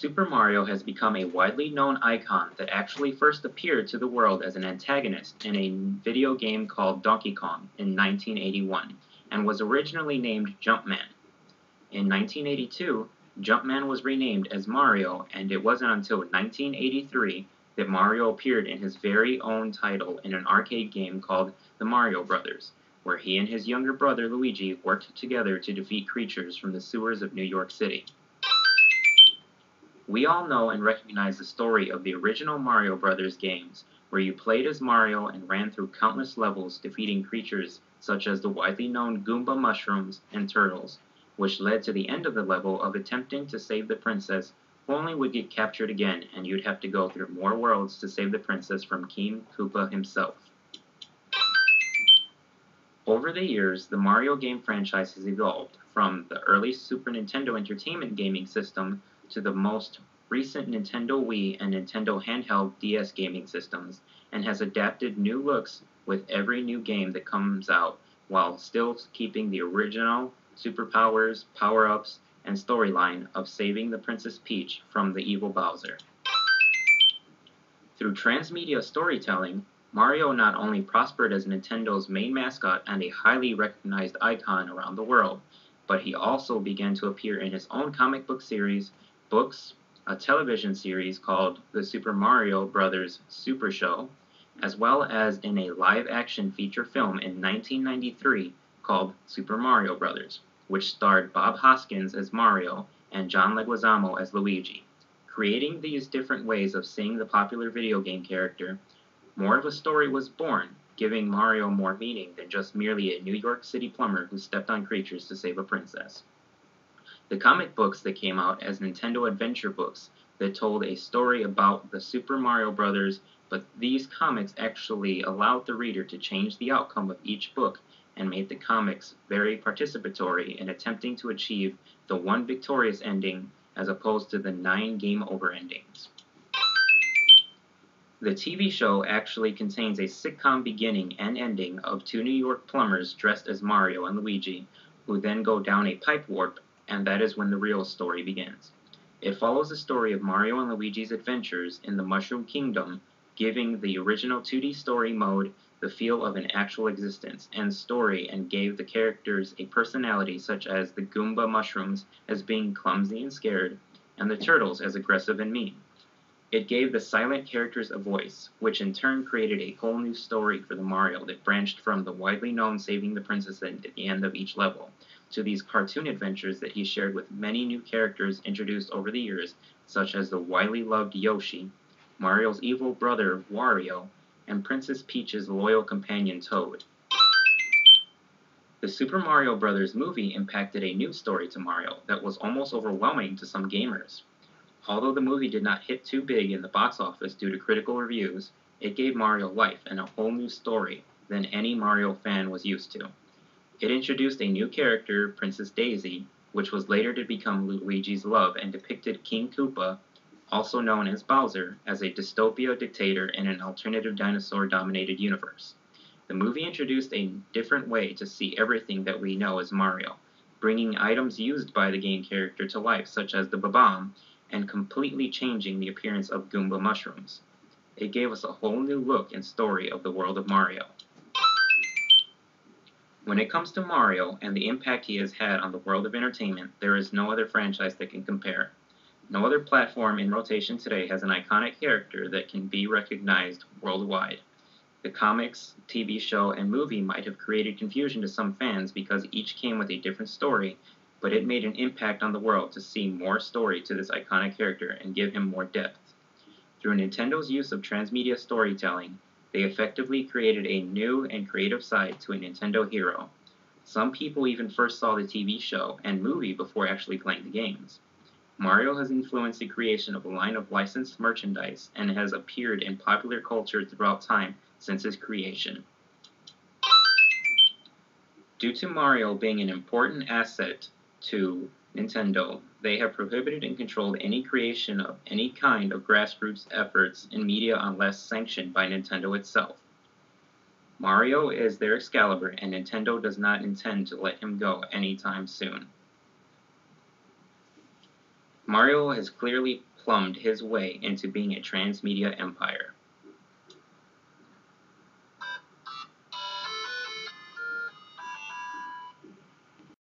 Super Mario has become a widely known icon that actually first appeared to the world as an antagonist in a video game called Donkey Kong in 1981 and was originally named Jumpman. In 1982, Jumpman was renamed as Mario, and it wasn't until 1983 that Mario appeared in his very own title in an arcade game called The Mario Brothers, where he and his younger brother Luigi worked together to defeat creatures from the sewers of New York City. We all know and recognize the story of the original Mario Brothers games, where you played as Mario and ran through countless levels defeating creatures such as the widely known Goomba mushrooms and turtles, which led to the end of the level of attempting to save the princess, who only would get captured again and you'd have to go through more worlds to save the princess from King Koopa himself. Over the years, the Mario game franchise has evolved from the early Super Nintendo Entertainment gaming system to the most recent Nintendo Wii and Nintendo handheld DS gaming systems, and has adapted new looks with every new game that comes out, while still keeping the original superpowers, power-ups, and storyline of saving the Princess Peach from the evil Bowser. Through Transmedia storytelling, Mario not only prospered as Nintendo's main mascot and a highly recognized icon around the world, but he also began to appear in his own comic book series, books, a television series called The Super Mario Bros. Super Show, as well as in a live-action feature film in 1993 called Super Mario Bros., which starred Bob Hoskins as Mario and John Leguizamo as Luigi. Creating these different ways of seeing the popular video game character, more of a story was born, giving Mario more meaning than just merely a New York City plumber who stepped on creatures to save a princess. The comic books that came out as Nintendo Adventure books that told a story about the Super Mario Brothers, but these comics actually allowed the reader to change the outcome of each book and made the comics very participatory in attempting to achieve the one victorious ending as opposed to the 9 game over endings. The TV show actually contains a sitcom beginning and ending of 2 New York plumbers dressed as Mario and Luigi, who then go down a pipe warp, and that is when the real story begins. It follows the story of Mario and Luigi's adventures in the Mushroom Kingdom, giving the original 2D story mode the feel of an actual existence and story, and gave the characters a personality, such as the Goomba mushrooms as being clumsy and scared, and the turtles as aggressive and mean. It gave the silent characters a voice, which in turn created a whole new story for the Mario that branched from the widely known saving the princess at the end of each level, to these cartoon adventures that he shared with many new characters introduced over the years, such as the widely loved Yoshi, Mario's evil brother Wario, and Princess Peach's loyal companion Toad. The Super Mario Bros. Movie impacted a new story to Mario that was almost overwhelming to some gamers. Although the movie did not hit too big in the box office due to critical reviews, it gave Mario life and a whole new story than any Mario fan was used to. It introduced a new character, Princess Daisy, which was later to become Luigi's love, and depicted King Koopa, also known as Bowser, as a dystopia dictator in an alternative dinosaur-dominated universe. The movie introduced a different way to see everything that we know as Mario, bringing items used by the game character to life, such as the Bob-omb, and completely changing the appearance of Goomba mushrooms. It gave us a whole new look and story of the world of Mario. When it comes to Mario and the impact he has had on the world of entertainment, there is no other franchise that can compare. No other platform in rotation today has an iconic character that can be recognized worldwide. The comics, TV show, and movie might have created confusion to some fans because each came with a different story, but it made an impact on the world to see more story to this iconic character and give him more depth. Through Nintendo's use of transmedia storytelling, they effectively created a new and creative side to a Nintendo hero. Some people even first saw the TV show and movie before actually playing the games. Mario has influenced the creation of a line of licensed merchandise and has appeared in popular culture throughout time since his creation. Due to Mario being an important asset to Nintendo, they have prohibited and controlled any creation of any kind of grassroots efforts in media unless sanctioned by Nintendo itself. Mario is their Excalibur, and Nintendo does not intend to let him go anytime soon. Mario has clearly plumbed his way into being a transmedia empire.